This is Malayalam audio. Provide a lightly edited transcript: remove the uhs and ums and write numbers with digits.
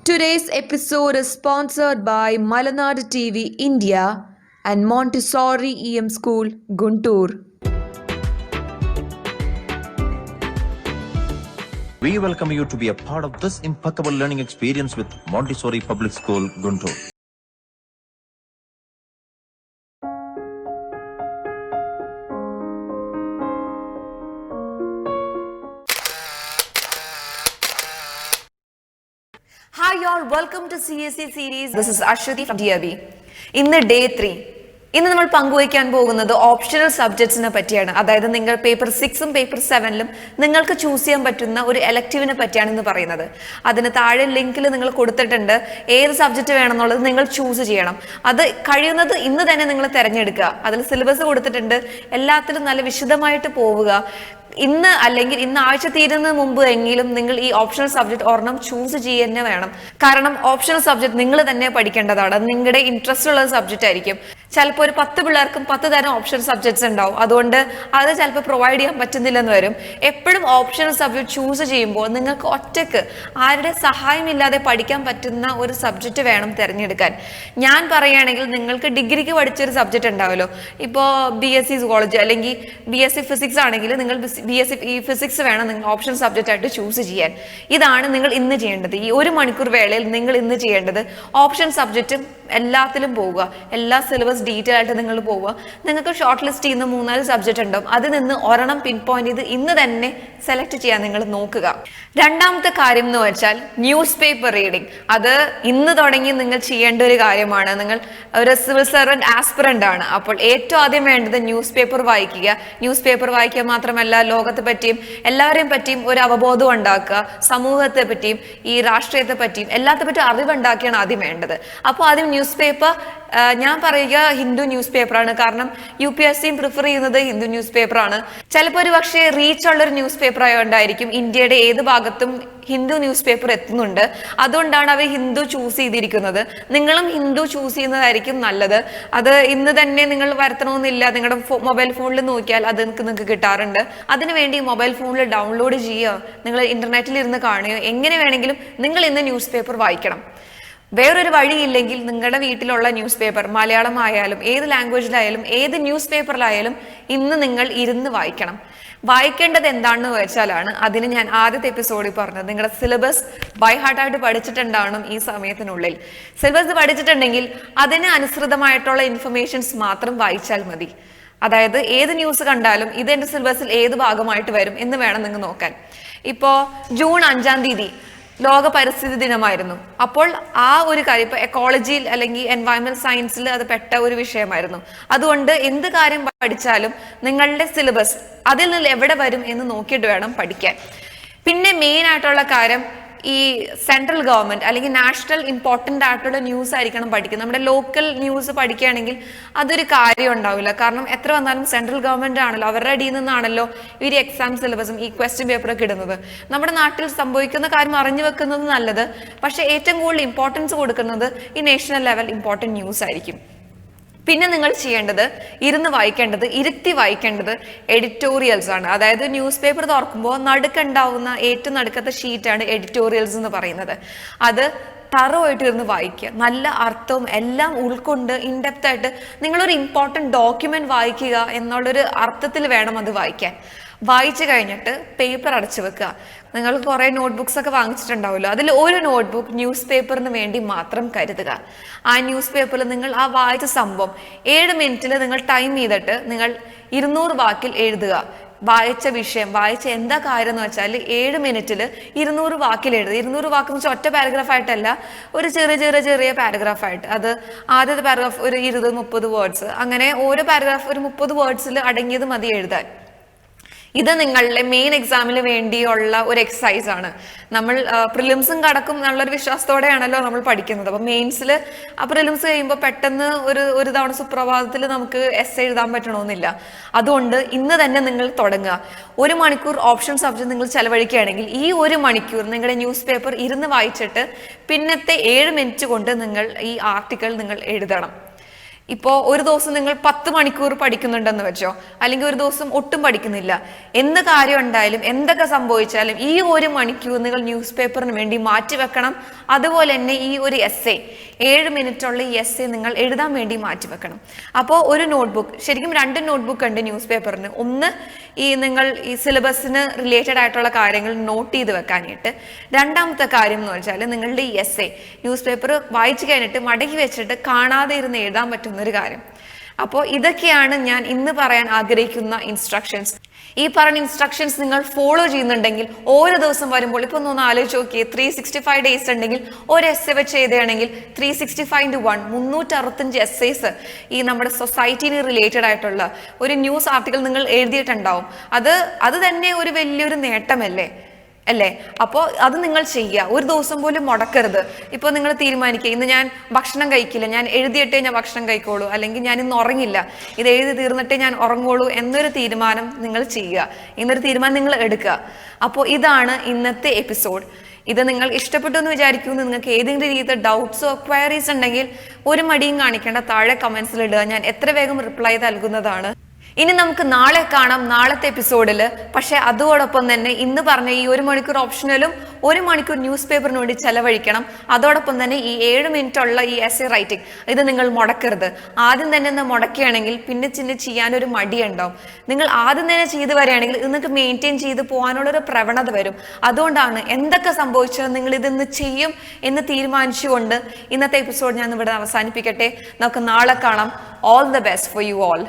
Today's episode is sponsored by Malanad TV India and Montessori EM School, Guntur. We welcome you to be a part of this impeccable learning experience with Montessori Public School, Guntur. Hi y'all, welcome to CSE series. This is Ashwati from DRB. ഇന്ന് ഡേ 3. ഇന്ന് നമ്മൾ പങ്കുവയ്ക്കാൻ പോകുന്നത് ഓപ്ഷണൽ സബ്ജക്ട്സിനെ പറ്റിയാണ്. അതായത് നിങ്ങൾ പേപ്പർ 6ഉം പേപ്പർ 7ലും നിങ്ങൾക്ക് ചൂസ് ചെയ്യാൻ പറ്റുന്ന ഒരു എലക്റ്റീവിനെ പറ്റിയാണ് ഇന്ന് പറയുന്നത്. അതിന് താഴെ ലിങ്കിൽ നിങ്ങൾ കൊടുത്തിട്ടുണ്ട് ഏത് സബ്ജക്റ്റ് വേണമെന്നുള്ളത് നിങ്ങൾ ചൂസ് ചെയ്യണം. അത് കഴിയുന്നത് ഇന്ന് തന്നെ നിങ്ങൾ തിരഞ്ഞെടുക്കുക. അതിൽ സിലബസ് കൊടുത്തിട്ടുണ്ട്. എല്ലാത്തിലും നല്ല വിശദമായിട്ട് പോവുക. ഇന്ന് അല്ലെങ്കിൽ ഇന്ന് ആഴ്ച തീരുന്നതിന് മുമ്പ് എങ്കിലും നിങ്ങൾ ഈ ഓപ്ഷണൽ സബ്ജക്ട് ഒരെണ്ണം ചൂസ് ചെയ്യുക വേണം. കാരണം ഓപ്ഷണൽ സബ്ജക്ട് നിങ്ങൾ തന്നെ പഠിക്കേണ്ടതാണ്. അത് നിങ്ങളുടെ ഇൻട്രസ്റ്റ് ഉള്ള സബ്ജക്റ്റ് ആയിരിക്കും. ചിലപ്പോൾ ഒരു 10 പിള്ളേർക്കും 10 തരം ഓപ്ഷണൽ സബ്ജക്ട്സ് ഉണ്ടാവും. അതുകൊണ്ട് അത് ചിലപ്പോൾ പ്രൊവൈഡ് ചെയ്യാൻ പറ്റുന്നില്ലെന്ന് വരും. എപ്പോഴും ഓപ്ഷണൽ സബ്ജക്ട് ചൂസ് ചെയ്യുമ്പോൾ നിങ്ങൾക്ക് ഒറ്റക്ക് ആരുടെ സഹായമില്ലാതെ പഠിക്കാൻ പറ്റുന്ന ഒരു സബ്ജക്റ്റ് വേണം തിരഞ്ഞെടുക്കാൻ. ഞാൻ പറയുകയാണെങ്കിൽ നിങ്ങൾക്ക് ഡിഗ്രിക്ക് പഠിച്ചൊരു സബ്ജക്റ്റ് ഉണ്ടാവുമല്ലോ. ഇപ്പോൾ BSc സുവോളജി അല്ലെങ്കിൽ BSc ഫിസിക്സ് ആണെങ്കിൽ നിങ്ങൾ BSc ഫിസിക്സ് വേണം നിങ്ങൾ ഓപ്ഷൻ സബ്ജക്റ്റ് ആയിട്ട് ചൂസ് ചെയ്യാൻ. ഇതാണ് നിങ്ങൾ ഇന്ന് ചെയ്യേണ്ടത്. ഈ 1 മണിക്കൂർ വേളയിൽ നിങ്ങൾ ഇന്ന് ചെയ്യേണ്ടത് ഓപ്ഷൻ സബ്ജക്റ്റും എല്ലാത്തിലും പോവുക. എല്ലാ സിലബസ് ഡീറ്റെയിൽ ആയിട്ട് നിങ്ങൾ പോവുക. നിങ്ങൾക്ക് ഷോർട്ട് ലിസ്റ്റ് ചെയ്യുന്ന 3-4 സബ്ജക്റ്റ് ഉണ്ടാവും. അതിൽ നിന്ന് ഒരെണ്ണം പിൻ പോയിന്റ് ചെയ്ത് ഇന്ന് തന്നെ സെലക്ട് ചെയ്യാൻ നിങ്ങൾ നോക്കുക. രണ്ടാമത്തെ കാര്യം എന്ന് വെച്ചാൽ ന്യൂസ് പേപ്പർ റീഡിങ്. അത് ഇന്ന് തുടങ്ങി നിങ്ങൾ ചെയ്യേണ്ട ഒരു കാര്യമാണ്. നിങ്ങൾ ഒരു സിവിൽ സർവന്റ് ആസ്പിറന്റ് ആണ്. അപ്പോൾ ഏറ്റവും ആദ്യം വേണ്ടത് ന്യൂസ് പേപ്പർ വായിക്കുക. ന്യൂസ് പേപ്പർ വായിക്കുക മാത്രമല്ല, ലോകത്തെ പറ്റിയും എല്ലാവരെയും പറ്റിയും ഒരു അവബോധം ഉണ്ടാക്കുക. സമൂഹത്തെ പറ്റിയും ഈ രാഷ്ട്രീയത്തെ പറ്റിയും എല്ലാത്തെ പറ്റിയും അറിവുണ്ടാക്കിയാണ് ആദ്യം വേണ്ടത്. അപ്പോൾ ആദ്യം ന്യൂസ് പേപ്പർ, ഞാൻ പറയുക ഹിന്ദു ന്യൂസ് പേപ്പറാണ്. കാരണം UPSCയും പ്രിഫർ ചെയ്യുന്നത് ഹിന്ദു ന്യൂസ് പേപ്പറാണ്. ചിലപ്പോൾ ഒരു പക്ഷേ റീച്ച് ഉള്ളൊരു ന്യൂസ് പേപ്പർ ആയതുകൊണ്ടായിരിക്കും ഇന്ത്യയുടെ ഏത് ഭാഗത്തും ഹിന്ദു ന്യൂസ് പേപ്പർ എത്തുന്നുണ്ട്. അതുകൊണ്ടാണ് അവർ ഹിന്ദു ചൂസ് ചെയ്തിരിക്കുന്നത്. നിങ്ങളും ഹിന്ദു ചൂസ് ചെയ്യുന്നതായിരിക്കും നല്ലത്. അത് ഇന്ന് തന്നെ നിങ്ങൾ വരുത്തണമെന്നില്ല. നിങ്ങളുടെ മൊബൈൽ ഫോണിൽ നോക്കിയാൽ അത് നിങ്ങൾക്ക് കിട്ടാറുണ്ട്. അതിനുവേണ്ടി മൊബൈൽ ഫോണിൽ ഡൗൺലോഡ് ചെയ്യുക, നിങ്ങൾ ഇന്റർനെറ്റിൽ ഇരുന്ന് കാണുകയോ എങ്ങനെ വേണമെങ്കിലും നിങ്ങൾ ഇന്ന് ന്യൂസ് പേപ്പർ വായിക്കണം. വേറൊരു വഴിയില്ലെങ്കിൽ നിങ്ങളുടെ വീട്ടിലുള്ള ന്യൂസ് പേപ്പർ, മലയാളം ആയാലും ഏത് ലാംഗ്വേജിലായാലും ഏത് ന്യൂസ് പേപ്പറിലായാലും ഇന്ന് നിങ്ങൾ ഇരുന്ന് വായിക്കണം. വായിക്കേണ്ടത് എന്താണെന്ന് വെച്ചാലാണ് അതിന് ഞാൻ ആദ്യത്തെ എപ്പിസോഡിൽ പറഞ്ഞത്. നിങ്ങളുടെ സിലബസ് ബൈ ഹാർട്ടായിട്ട് പഠിച്ചിട്ടുണ്ടാവണം. ഈ സമയത്തിനുള്ളിൽ സിലബസ് പഠിച്ചിട്ടുണ്ടെങ്കിൽ അതിന് അനുസൃതമായിട്ടുള്ള ഇൻഫർമേഷൻസ് മാത്രം വായിച്ചാൽ മതി. അതായത് ഏത് ന്യൂസ് കണ്ടാലും ഇത് എന്റെ സിലബസിൽ ഏത് ഭാഗമായിട്ട് വരും എന്ന് വേണം നിങ്ങൾ നോക്കാൻ. ഇപ്പോ ജൂൺ 5-ാം തീയതി ലോക പരിസ്ഥിതി ദിനമായിരുന്നു. അപ്പോൾ ആ ഒരു കാര്യം ഇപ്പൊ എക്കോളജിയിൽ അല്ലെങ്കിൽ എൻവയറൺമെന്റ് സയൻസിൽ അത് പെട്ട ഒരു വിഷയമായിരുന്നു. അതുകൊണ്ട് എന്ത് കാര്യം പഠിച്ചാലും നിങ്ങളുടെ സിലബസ് അതിൽ നിന്ന് എവിടെ വരും എന്ന് നോക്കിയിട്ട് വേണം പഠിക്കാൻ. പിന്നെ മെയിൻ ആയിട്ടുള്ള കാര്യം ഈ സെൻട്രൽ ഗവൺമെന്റ് അല്ലെങ്കിൽ നാഷണൽ ഇമ്പോർട്ടന്റ് ആയിട്ടുള്ള ന്യൂസ് ആയിരിക്കണം പഠിക്കുന്നത്. നമ്മുടെ ലോക്കൽ ന്യൂസ് പഠിക്കുകയാണെങ്കിൽ അതൊരു കാര്യം ഉണ്ടാവില്ല. കാരണം എത്ര വന്നാലും സെൻട്രൽ ഗവൺമെന്റ് ആണല്ലോ, അവരുടെ അടിയിൽ നിന്നാണല്ലോ ഈ എക്സാം സിലബസും ഈ ക്വസ്റ്റ്യൻ പേപ്പറൊക്കെ ഇടുന്നത്. നമ്മുടെ നാട്ടിൽ സംഭവിക്കുന്ന കാര്യം അറിഞ്ഞു വെക്കുന്നത് നല്ലത്. പക്ഷെ ഏറ്റവും കൂടുതൽ ഇമ്പോർട്ടൻസ് കൊടുക്കുന്നത് ഈ നാഷണൽ ലെവൽ ഇമ്പോർട്ടന്റ് ന്യൂസ് ആയിരിക്കും. പിന്നെ നിങ്ങൾ ചെയ്യേണ്ടത് ഇരുത്തി വായിക്കേണ്ടത് എഡിറ്റോറിയൽസ് ആണ്. അതായത് ന്യൂസ് പേപ്പർ തുറക്കുമ്പോൾ നടുക്കുണ്ടാവുന്ന ഏറ്റവും നടുക്കത്തെ ഷീറ്റാണ് എഡിറ്റോറിയൽസ് എന്ന് പറയുന്നത്. അത് തറവായിട്ട് ഇരുന്ന് വായിക്കുക. നല്ല അർത്ഥവും എല്ലാം ഉൾക്കൊണ്ട് ഇൻഡെപ്ത് ആയിട്ട് നിങ്ങളൊരു ഇമ്പോർട്ടൻറ്റ് ഡോക്യുമെന്റ് വായിക്കുക എന്നുള്ളൊരു അർത്ഥത്തിൽ വേണം അത് വായിക്കാൻ. വായിച്ചു കഴിഞ്ഞിട്ട് പേപ്പർ അടച്ചു വെക്കുക. നിങ്ങൾ കുറേ നോട്ട്ബുക്സ് ഒക്കെ വാങ്ങിച്ചിട്ടുണ്ടാവുമല്ലോ. അതിൽ ഒരു നോട്ട്ബുക്ക് ന്യൂസ് പേപ്പറിന് വേണ്ടി മാത്രം കരുതുക. ആ ന്യൂസ് പേപ്പറിൽ നിങ്ങൾ ആ വായിച്ച സംഭവം 7 മിനിറ്റിൽ നിങ്ങൾ ടൈം ചെയ്തിട്ട് നിങ്ങൾ 200 വാക്കിൽ എഴുതുക. വായിച്ച വിഷയം, വായിച്ച എന്താ കാര്യം എന്ന് വെച്ചാൽ 7 മിനിറ്റിൽ 200 വാക്കിൽ എഴുതുക. 200 വാക്ക് എന്ന് വെച്ചാൽ ഒറ്റ പാരഗ്രാഫ് ആയിട്ടല്ല, ഒരു ചെറിയ പാരഗ്രാഫ് ആയിട്ട്. അത് ആദ്യത്തെ പാരഗ്രാഫ് ഒരു 20-30 വേർഡ്സ്, അങ്ങനെ ഓരോ പാരഗ്രാഫ് ഒരു 30 വേർഡ്സിൽ അടങ്ങിയത് മതി എഴുതാൻ. ഇത് നിങ്ങളുടെ മെയിൻ എക്സാമിന് വേണ്ടിയുള്ള ഒരു എക്സസൈസ് ആണ്. നമ്മൾ പ്രിലിംസും കടക്കും എന്നുള്ളൊരു വിശ്വാസത്തോടെയാണല്ലോ നമ്മൾ പഠിക്കുന്നത്. അപ്പൊ മെയിൻസിൽ ആ പ്രിലിംസ് കഴിയുമ്പോൾ പെട്ടെന്ന് ഒരു തവണ സുപ്രഭാതത്തിൽ നമുക്ക് എഴുതാൻ പറ്റണമെന്നില്ല. അതുകൊണ്ട് ഇന്ന് തന്നെ നിങ്ങൾ തുടങ്ങുക. 1 മണിക്കൂർ ഓപ്ഷൻ സബ്ജക്ട് നിങ്ങൾ ചെലവഴിക്കുകയാണെങ്കിൽ ഈ 1 മണിക്കൂർ നിങ്ങളുടെ ന്യൂസ് പേപ്പർ ഇരുന്ന് വായിച്ചിട്ട് പിന്നത്തെ 7 മിനിറ്റ് കൊണ്ട് നിങ്ങൾ ഈ ആർട്ടിക്കിൾ നിങ്ങൾ എഴുതണം. ഇപ്പോൾ ഒരു ദിവസം നിങ്ങൾ 10 മണിക്കൂർ പഠിക്കുന്നുണ്ടെന്ന് വെച്ചോ, അല്ലെങ്കിൽ ഒരു ദിവസം ഒട്ടും പഠിക്കുന്നില്ല, എന്ത് കാര്യം ഉണ്ടായാലും എന്തൊക്കെ സംഭവിച്ചാലും ഈ 1 മണിക്കൂർ നിങ്ങൾ ന്യൂസ് പേപ്പറിന് വേണ്ടി മാറ്റിവെക്കണം. അതുപോലെ തന്നെ ഈ ഒരു എസ്സേ 7 മിനിറ്റുള്ള ഈ എസ്സേ നിങ്ങൾ എഴുതാൻ വേണ്ടി മാറ്റിവെക്കണം. അപ്പോൾ ഒരു നോട്ട്ബുക്ക്, ശരിക്കും 2 നോട്ട്ബുക്ക് ഉണ്ട് ന്യൂസ് പേപ്പറിന്. ഒന്ന് ഈ നിങ്ങൾ ഈ സിലബസിന് റിലേറ്റഡ് ആയിട്ടുള്ള കാര്യങ്ങൾ നോട്ട് ചെയ്ത് വെക്കാനായിട്ട്. രണ്ടാമത്തെ കാര്യം എന്ന് വെച്ചാൽ നിങ്ങളുടെ ഈ എസ്സേ ന്യൂസ് പേപ്പർ വായിച്ചു കഴിഞ്ഞിട്ട് മടക്കി വെച്ചിട്ട് കാണാതെ ഇരുന്ന് എഴുതാൻ പറ്റുന്ന ഒരു കാര്യം. അപ്പോൾ ഇതൊക്കെയാണ് ഞാൻ ഇന്ന് പറയാൻ ആഗ്രഹിക്കുന്ന ഇൻസ്ട്രക്ഷൻസ്. ഈ പറഞ്ഞ ഇൻസ്ട്രക്ഷൻസ് നിങ്ങൾ ഫോളോ ചെയ്യുന്നുണ്ടെങ്കിൽ ഓരോ ദിവസം വരുമ്പോൾ ഇപ്പൊ ഒന്ന് ആലോചിച്ച് നോക്കിയേ, 365 ഡേയ്സ് ഉണ്ടെങ്കിൽ ഒരു എസ്സേ വെച്ച് എഴുതുകയാണെങ്കിൽ 365 × 1 365 എസ്സേസ് ഈ നമ്മുടെ സൊസൈറ്റിന് റിലേറ്റഡ് ആയിട്ടുള്ള ഒരു ന്യൂസ് ആർട്ടിക്കിൾ നിങ്ങൾ എഴുതിയിട്ടുണ്ടാവും. അത് തന്നെ ഒരു വലിയൊരു നേട്ടമല്ലേ അല്ലേ? അപ്പോൾ അത് നിങ്ങൾ ചെയ്യുക, ഒരു ദിവസം പോലും മുടക്കരുത്. ഇപ്പോൾ നിങ്ങൾ തീരുമാനിക്കുക, ഇന്ന് ഞാൻ ഭക്ഷണം കഴിക്കില്ല, ഞാൻ എഴുതിയിട്ടേ ഞാൻ ഭക്ഷണം കഴിക്കോളൂ, അല്ലെങ്കിൽ ഞാൻ ഇന്ന് ഉറങ്ങില്ല, ഇത് എഴുതി തീർന്നിട്ടേ ഞാൻ ഉറങ്ങുള്ളൂ എന്നൊരു തീരുമാനം നിങ്ങൾ ചെയ്യുക, എന്നൊരു തീരുമാനം നിങ്ങൾ എടുക്കുക. അപ്പോൾ ഇതാണ് ഇന്നത്തെ എപ്പിസോഡ്. ഇത് നിങ്ങൾ ഇഷ്ടപ്പെട്ടു എന്ന് വിചാരിക്കുന്നു. നിങ്ങൾക്ക് ഏതെങ്കിലും രീതിയിൽ ഡൗട്ട്സോ ക്വയറീസ് ഉണ്ടെങ്കിൽ ഒരു മടിയും കാണിക്കേണ്ട, താഴെ കമന്റ്സിൽ ഇടുക, ഞാൻ എത്ര വേഗം റിപ്ലൈ നൽകുന്നതാണ്. ഇനി നമുക്ക് നാളെ കാണാം, നാളത്തെ എപ്പിസോഡിൽ. പക്ഷെ അതോടൊപ്പം തന്നെ ഇന്ന് പറഞ്ഞ ഈ 1 മണിക്കൂർ ഓപ്ഷനലും 1 മണിക്കൂർ ന്യൂസ് പേപ്പറിന് വേണ്ടി ചെലവഴിക്കണം. അതോടൊപ്പം തന്നെ ഈ 7 മിനിറ്റ് ഉള്ള ഈ എസ്സേ റൈറ്റിംഗ് ഇത് നിങ്ങൾ മുടക്കരുത്. ആദ്യം തന്നെ ഒന്ന് മുടക്കുകയാണെങ്കിൽ പിന്നെ ചെയ്യാനൊരു മടിയുണ്ടാവും. നിങ്ങൾ ആദ്യം തന്നെ ചെയ്ത് വരികയാണെങ്കിൽ ഇത് നിങ്ങൾക്ക് മെയിൻറ്റെയിൻ ചെയ്ത് പോകാനുള്ളൊരു പ്രവണത വരും. അതുകൊണ്ടാണ് എന്തൊക്കെ സംഭവിച്ചാലും നിങ്ങൾ ഇതൊന്ന് ചെയ്യും എന്ന് തീരുമാനിച്ചുകൊണ്ട് ഇന്നത്തെ എപ്പിസോഡ് ഞാൻ ഇവിടെ അവസാനിപ്പിക്കട്ടെ. നമുക്ക് നാളെ കാണാം. All the best for you all.